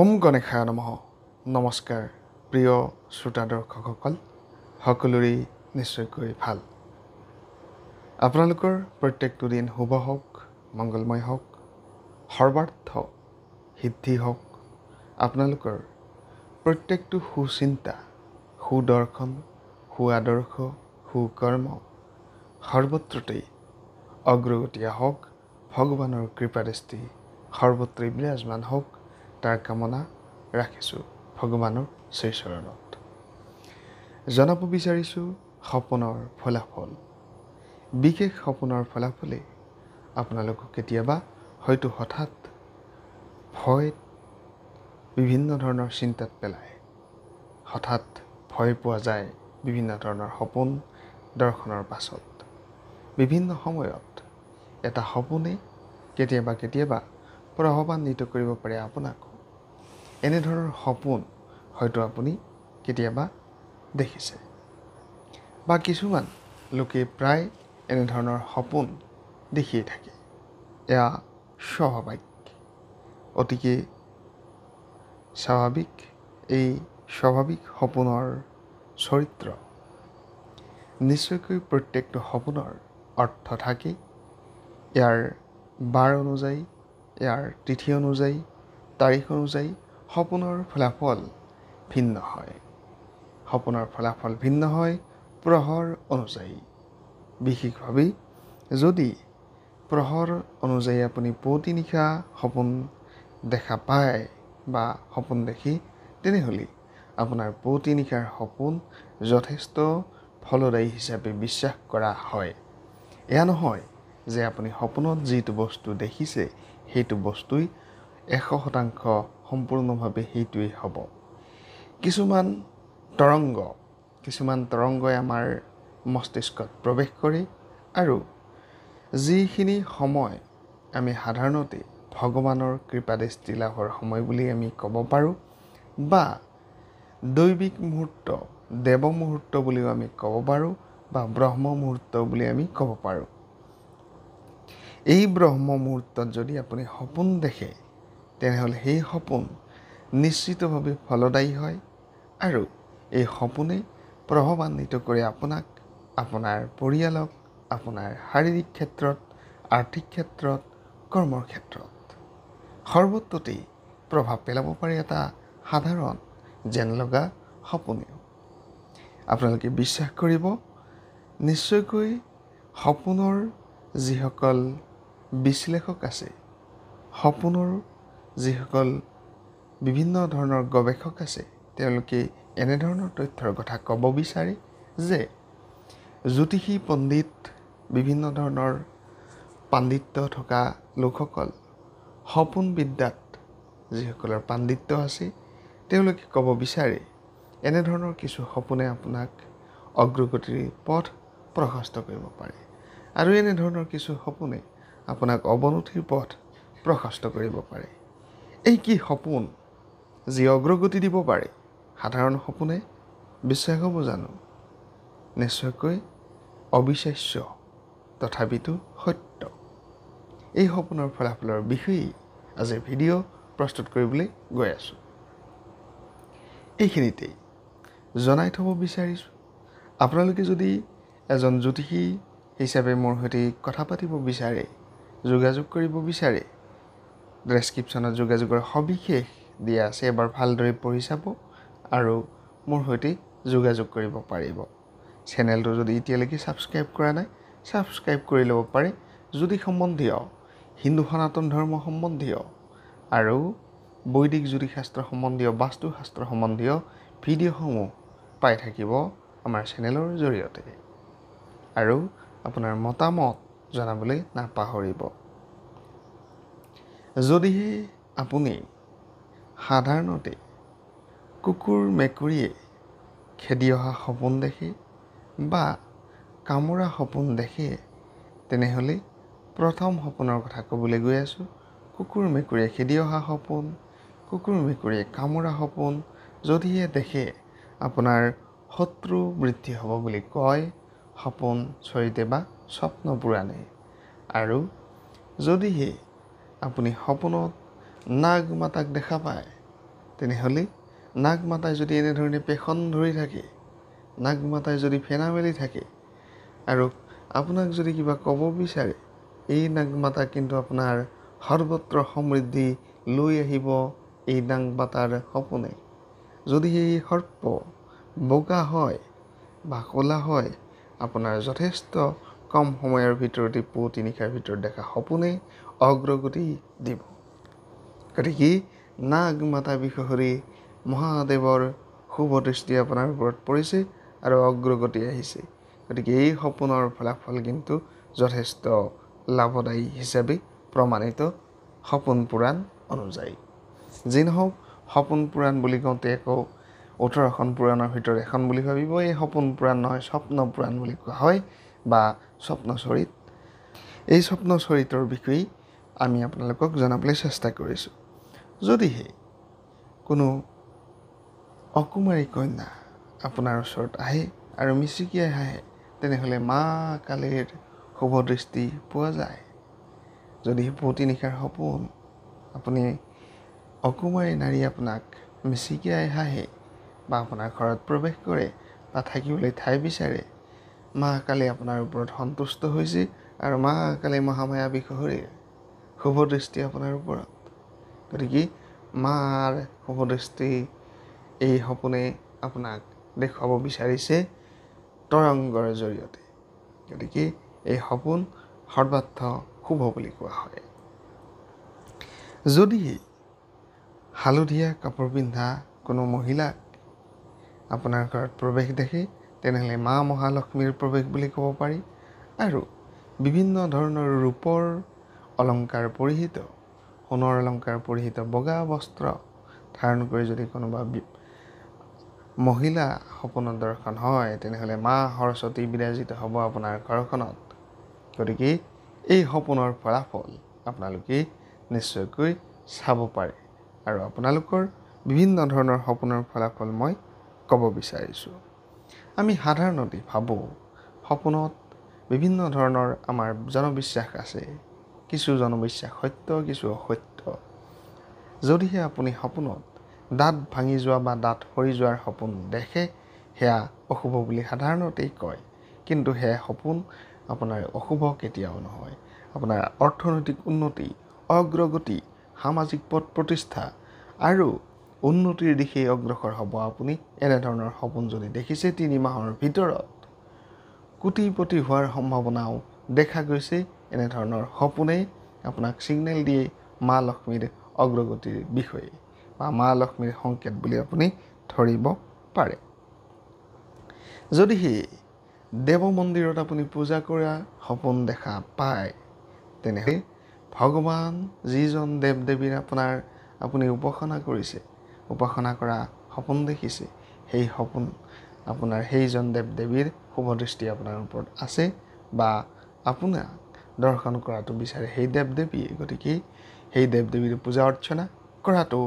ওম গণেশায় নমঃ। নমস্কাৰ প্ৰিয় শ্ৰোতা দৰ্শকসকল, সকলোৰে নিশ্চয়কৈ ভাল। আপোনালোকৰ প্ৰত্যেকটো দিন শুভ হওক, মংগলময় হওক, সৰ্বাৰ্থ সিদ্ধি হওক। আপোনালোকৰ প্ৰত্যেকটো সুচিন্তা, সুদৰ্শন, সুআদৰ্শ, সুকৰ্ম সৰ্বত্ৰতেই অগ্ৰগতি হওক। ভগৱানৰ কৃপাদৃষ্টি সৰ্বত্ৰেই বিৰাজমান হওক, তাৰ কামনা ৰাখিছোঁ ভগৱানৰ শ্ৰীচৰণত। জনাব বিচাৰিছোঁ সপোনৰ ফলাফল। বিশেষ সপোনৰ ফলাফলে আপোনালোকক কেতিয়াবা হয়তো হঠাৎ ভয়, বিভিন্ন ধৰণৰ চিন্তাত পেলায়। হঠাৎ ভয় পোৱা যায় বিভিন্ন ধৰণৰ সপোন দৰ্শনৰ পাছত। বিভিন্ন সময়ত এটা সপোনে কেতিয়াবা প্ৰভাৱান্বিত কৰিব পাৰে আপোনাকো। এনেধৰণৰ সপোন হয়তো আপুনি কেতিয়াবা দেখিছে, বা কিছুমান লোকে প্ৰায় এনেধৰণৰ সপোন দেখিয়ে থাকে। এয়া স্বাভাৱিক, অতিকে স্বাভাৱিক। এই স্বাভাৱিক সপোনৰ চৰিত্ৰ নিশ্চয়কৈ প্ৰত্যেকটো সপোনৰ অৰ্থ থাকে। ইয়াৰ বাৰ অনুযায়ী, ইয়াৰ তিথি অনুযায়ী, তাৰিখ অনুযায়ী সপোনৰ ফলাফল ভিন্ন হয়। সপোনৰ ফলাফল ভিন্ন হয় প্ৰহৰ অনুযায়ী। বিশেষভাৱে যদি প্ৰহৰ অনুযায়ী আপুনি পুৱতি নিশা সপোন দেখা পায় বা সপোন দেখি, তেনেহ'লে আপোনাৰ পুৱতি নিশাৰ সপোন যথেষ্ট ফলদায়ী হিচাপে বিশ্বাস কৰা হয়। এয়া নহয় যে আপুনি সপোনত যিটো বস্তু দেখিছে সেইটো বস্তুই 100% সম্পূৰ্ণভাৱে সেইটোৱেই হ'ব। কিছুমান তৰংগই আমাৰ মস্তিষ্কত প্ৰৱেশ কৰে, আৰু যিখিনি সময় আমি সাধাৰণতে ভগৱানৰ কৃপাদৃষ্টি লাভৰ সময় বুলি আমি ক'ব পাৰোঁ, বা দৈবিক মুহূৰ্ত, দেৱ মুহূৰ্ত বুলিও আমি ক'ব পাৰোঁ, বা ব্ৰহ্ম মুহূৰ্ত বুলি আমি ক'ব পাৰোঁ। এই ব্ৰহ্ম মুহূৰ্তত যদি আপুনি সপোন দেখে, তেনেহ'লে সেই সপোন নিশ্চিতভাৱে ফলদায়ী হয়, আৰু এই সপোনে প্ৰভাৱান্বিত কৰে আপোনাক, আপোনাৰ পৰিয়ালক, আপোনাৰ শাৰীৰিক ক্ষেত্ৰত, আৰ্থিক ক্ষেত্ৰত, কৰ্মৰ ক্ষেত্ৰত। সৰ্বত্ৰতেই প্ৰভাৱ পেলাব পাৰে এটা সাধাৰণ যেন লগা সপোনেও। আপোনালোকে বিশ্বাস কৰিব, নিশ্চয়কৈ সপোনৰ যিসকল বিশ্লেষক আছে, সপোনৰ যিসকল বিভিন্ন ধৰণৰ গৱেষক আছে, তেওঁলোকে এনেধৰণৰ তথ্যৰ কথা ক'ব বিচাৰে যে জ্যোতিষী পণ্ডিত, বিভিন্ন ধৰণৰ পাণ্ডিত্য থকা লোকসকল, সপোন বিদ্যাত যিসকলৰ পাণ্ডিত্য আছে, তেওঁলোকে ক'ব বিচাৰে এনেধৰণৰ কিছু সপোনে আপোনাক অগ্ৰগতিৰ পথ প্ৰশস্ত কৰিব পাৰে, আৰু এনেধৰণৰ কিছু সপোনে আপোনাক অৱনতিৰ পথ প্ৰশস্ত কৰিব পাৰে। এই কি সপোন যি অগ্ৰগতি দিব পাৰে? সাধাৰণ সপোনে বিশ্বাস হ'ব জানো? নিশ্চয়কৈ অবিশ্বাস্য, তথাপিতো সত্য। এই সপোনৰ ফলাফলৰ বিষয়ে আজি ভিডিঅ' প্ৰস্তুত কৰিবলৈ গৈ আছোঁ। এইখিনিতেই জনাই থ'ব বিচাৰিছোঁ, আপোনালোকে যদি এজন জ্যোতিষী হিচাপে মোৰ সৈতে কথা পাতিব বিচাৰে, যোগাযোগ কৰিব বিচাৰে, ডেছক্ৰিপশ্যনত যোগাযোগৰ সবিশেষ দিয়া আছে। এবাৰ ভালদৰে পঢ়ি চাব আৰু মোৰ সৈতে যোগাযোগ কৰিব পাৰিব। চেনেলটো যদি এতিয়ালৈকে ছাবস্ক্ৰাইব কৰা নাই, ছাবস্ক্ৰাইব কৰি ল'ব পাৰে। জ্যোতিষ সম্বন্ধীয়, হিন্দু সনাতন ধৰ্ম সম্বন্ধীয় আৰু বৈদিক জ্যোতিষশাস্ত্ৰ সম্বন্ধীয়, বাস্তুশাস্ত্ৰ সম্বন্ধীয় ভিডিঅ'সমূহ পাই থাকিব আমাৰ চেনেলৰ জৰিয়তে। আৰু আপোনাৰ মতামত জনাবলৈ নাপাহৰিব। যদিহে আপুনি সাধাৰণতে কুকুৰ মেকুৰীয়ে খেদি অহা সপোন দেখে বা কামোৰা সপোন দেখে, তেনেহ'লে প্ৰথম সপোনৰ কথা ক'বলৈ গৈ আছোঁ। কুকুৰ মেকুৰীয়ে খেদি অহা সপোন, কুকুৰ মেকুৰীয়ে কামোৰা সপোন যদিহে দেখে, আপোনাৰ শত্ৰু বৃদ্ধি হ'ব বুলি কয় সপোন চৰিতে বা স্বপ্ন পুৰাণে। আৰু যদিহে আপুনি সপোনত নাগ মাতাক দেখা পায়, তেনেহ'লে নাগমাতাই যদি এনেধৰণে পেখন ধৰি থাকে, নাগমাতাই যদি ফেনা মেলি থাকে আৰু আপোনাক যদি কিবা ক'ব বিচাৰে, এই নাগমাতা কিন্তু আপোনাৰ সৰ্বত্ৰ সমৃদ্ধি লৈ আহিব এই নাগমাতাৰ সপোনে। যদি এই সৰ্প বগা হয় বা ক'লা হয়, আপোনাৰ যথেষ্ট কম সময়ৰ ভিতৰতে পুৱতি নিশাৰ ভিতৰত দেখা সপোনে অগ্ৰগতি দিব। গতিকে নাগমাতা বিষয়ৰে মহাদেৱৰ শুভ দৃষ্টি আপোনাৰ ওপৰত পৰিছে আৰু অগ্ৰগতি আহিছে। গতিকে এই সপোনৰ ফলাফল কিন্তু যথেষ্ট লাভদায়ী হিচাপে প্ৰমাণিত সপোন পুৰাণ অনুযায়ী। যি নহওক, সপোন পুৰাণ বুলি কওঁতে আকৌ 18খন পুৰাণৰ ভিতৰত এখন বুলি ভাবিব, এই সপোন পুৰাণ নহয়, স্বপ্ন পুৰাণ বুলি কোৱা হয় বা স্বপ্নচৰিত। এই স্বপ্নচৰিতৰ বিষয়ে আমি আপোনালোকক জনাবলৈ চেষ্টা কৰিছোঁ। যদিহে কোনো অকুমাৰী কন্যা আপোনাৰ ওচৰত আহে আৰু মিচিকিয়াই হাঁহে, তেনেহ'লে মা কালীৰ শুভ দৃষ্টি পোৱা যায়। যদি পুৱতি নিশাৰ সপোন আপুনি অকুমাৰী নাৰী আপোনাক মিচিকিয়াই হাঁহে বা আপোনাৰ ঘৰত প্ৰৱেশ কৰে বা থাকিবলৈ ঠাই বিচাৰে, মা কালী আপোনাৰ ওপৰত সন্তুষ্ট হৈছে আৰু মা কালী মহামায়া বিষয়ৰে শুভ দৃষ্টি আপোনাৰ ওপৰত। গতিকে মাৰ শুভ দৃষ্টি এই সপোনে আপোনাক দেখুৱাব বিচাৰিছে তৰংগৰ জৰিয়তে। গতিকে এই সপোন সৰ্বাৰ্থ শুভ বুলি কোৱা হয়। যদি হালধীয়া কাপোৰ পিন্ধা কোনো মহিলাক আপোনাৰ ঘৰত প্ৰৱেশ দেখে, তেনেহ'লে মা মহালক্ষ্মীৰ প্ৰৱেশ বুলি ক'ব পাৰি। আৰু বিভিন্ন ধৰণৰ ৰূপৰ অলংকাৰ পৰিহিত, সোণৰ অলংকাৰ পৰিহিত বগা বস্ত্ৰ ধাৰণ কৰি যদি কোনোবা মহিলা সপোনত দৰ্শন হয়, তেনেহ'লে মা সৰস্বতী বিৰাজিত হ'ব আপোনাৰ ঘৰখনত। গতিকে এই সপোনৰ ফলাফল আপোনালোকে নিশ্চয়কৈ চাব পাৰে আৰু আপোনালোকৰ বিভিন্ন ধৰণৰ সপোনৰ ফলাফল মই ক'ব বিচাৰিছোঁ। আমি সাধাৰণতে ভাবোঁ সপোনত বিভিন্ন ধৰণৰ আমাৰ জনবিশ্বাস আছে। কিছু জনবিশ্বাস সত্য, কিছু অসত্য। যদিহে আপুনি সপোনত দাঁত ভাঙি যোৱা বা দাঁত সৰি যোৱাৰ সপোন দেখে, সেয়া অশুভ বুলি সাধাৰণতেই কয়। কিন্তু সেয়া সপোন আপোনাৰ অশুভ কেতিয়াও নহয়। আপোনাৰ অৰ্থনৈতিক উন্নতি, অগ্ৰগতি, সামাজিক পদ প্ৰতিষ্ঠা আৰু উন্নতিৰ দিশে অগ্ৰসৰ হ'ব আপুনি এনেধৰণৰ সপোন যদি দেখিছে। 3 মাহৰ ভিতৰত কোটিপতি হোৱাৰ সম্ভাৱনাও দেখা গৈছে। এনেধৰণৰ সপোনে আপোনাক ছিগনেল দিয়ে মা লক্ষ্মীৰ অগ্ৰগতিৰ বিষয়ে বা মা লক্ষ্মীৰ সংকেত বুলি আপুনি ধৰিব পাৰে। যদিহে দেৱ মন্দিৰত আপুনি পূজা কৰা সপোন দেখা পায়, তেনেহ'লে ভগৱান যিজন দেৱ দেৱীৰ আপুনি উপাসনা কৰিছে, উপাসনা কৰা সপোন দেখিছে, সেই সপোন আপোনাৰ সেইজন দেৱ দেৱীৰ শুভ দৃষ্টি আপোনাৰ ওপৰত আছে বা আপোনাক দৰ্শন কৰাটো বিচাৰে সেই দেৱ দেৱীয়ে। গতিকে সেই দেৱ দেৱীৰ পূজা অৰ্চনা কৰাটো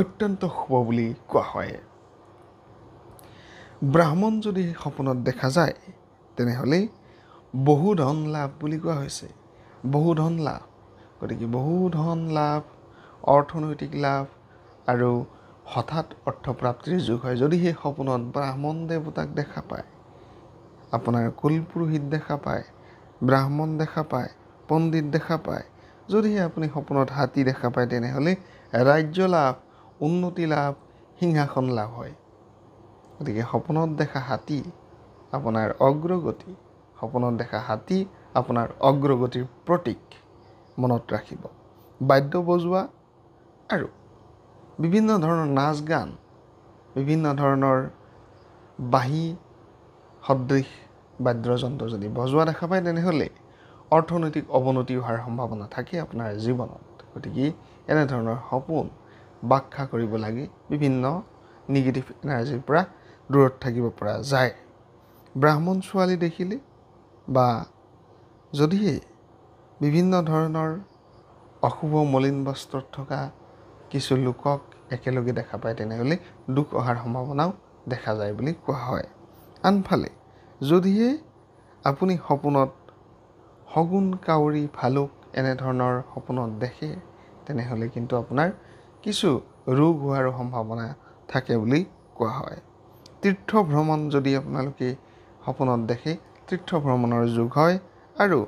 অত্যন্ত শুভ বুলি কোৱা হয়। ব্ৰাহ্মণ যদি সপোনত দেখা যায়, তেনেহ'লে বহু ধন লাভ বুলি কোৱা হৈছে। বহু ধন লাভ, গতিকে বহু ধন লাভ, অৰ্থনৈতিক লাভ আৰু হঠাৎ অৰ্থপ্ৰাপ্তিৰ যুগ হয়। যদি সেই সপোনত ব্ৰাহ্মণ দেৱতাক দেখা পায়, আপোনাৰ কুল পুৰোহিত দেখা পায়, ব্ৰাহ্মণ দেখা পায়, পণ্ডিত দেখা পায়, যদিহে আপুনি সপোনত হাতী দেখা পায়, তেনেহ'লে ৰাজ্য লাভ, উন্নতি লাভ, সিংহাসন লাভ হয়। গতিকে সপোনত দেখা হাতী আপোনাৰ অগ্ৰগতি, সপোনত দেখা হাতী আপোনাৰ অগ্ৰগতিৰ প্ৰতীক মনত ৰাখিব। বাদ্য বজোৱা আৰু বিভিন্ন ধৰণৰ নাচ গান, বিভিন্ন ধৰণৰ বাঁহী সদৃশ বাদ্যযন্ত্ৰ যদি বজোৱা দেখা পায়, তেনেহ'লে অৰ্থনৈতিক অৱনতি হোৱাৰ সম্ভাৱনা থাকে আপোনাৰ জীৱনত। গতিকে এনেধৰণৰ সপোন ব্যাখ্যা কৰিব লাগে, বিভিন্ন নিগেটিভ এনাৰ্জিৰ পৰা দূৰত থাকিব পৰা যায়। ব্ৰাহ্মণ ছোৱালী দেখিলে বা যদিহে বিভিন্ন ধৰণৰ অশুভ মলিন বস্ত্ৰত থকা কিছু লোকক একেলগে দেখা পায়, তেনেহ'লে দুখ অহাৰ সম্ভাৱনাও দেখা যায় বুলি কোৱা হয়। আনফালে যদিহে আপুনি সপোনত শগুন, কাউৰী, ভালুক এনেধৰণৰ সপোনত দেখে, তেনেহ'লে কিন্তু আপোনাৰ কিছু ৰোগ হোৱাৰো সম্ভাৱনা থাকে বুলি কোৱা হয়। তীৰ্থ ভ্ৰমণ যদি আপোনালোকে সপোনত দেখে, তীৰ্থ ভ্ৰমণৰ যোগ হয়। আৰু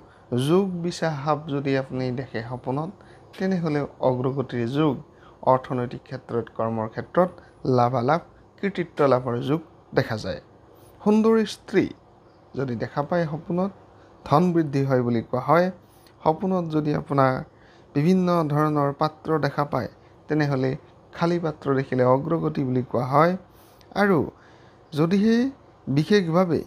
যোগ বিছা সাপ যদি আপুনি দেখে সপোনত, তেনেহ'লে অগ্ৰগতিৰ যোগ, অৰ্থনৈতিক ক্ষেত্ৰত, কৰ্মৰ ক্ষেত্ৰত লাভালাভ, কৃতিত্ব লাভৰ যোগ দেখা যায়। সুন্দৰী স্ত্ৰী যদি দেখা পায় সপোনত, ধন বৃদ্ধি হয় বুলি কোৱা হয়। সপোনত যদি আপোনাৰ বিভিন্ন ধৰণৰ পাত্ৰ দেখা পায়, তেনেহ'লে খালী পাত্ৰ দেখিলে অগ্ৰগতি বুলি কোৱা হয়। আৰু যদিহে বিশেষভাৱে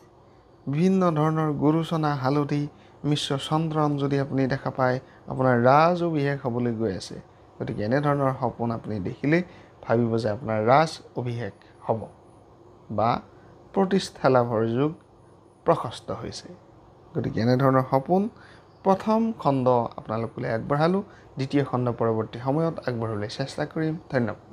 বিভিন্ন ধৰণৰ গৰুচনা, হালধি মিশ্ৰ চন্দ্ৰন যদি আপুনি দেখা পায়, আপোনাৰ ৰাজ অভিষেক হ'বলৈ গৈ আছে। গতিকে এনেধৰণৰ সপোন আপুনি দেখিলে ভাবিব যে আপোনাৰ ৰাজ অভিষেক হ'ব বা প্ৰতিষ্ঠা লাভৰ যোগ প্ৰশস্ত হৈছে। গতিকে এনেধৰণৰ সপোন প্ৰথম খণ্ড আপোনালোকলৈ আগবঢ়ালোঁ। দ্বিতীয় খণ্ড পৰৱৰ্তী সময়ত আগবঢ়াবলৈ চেষ্টা কৰিম। ধন্যবাদ।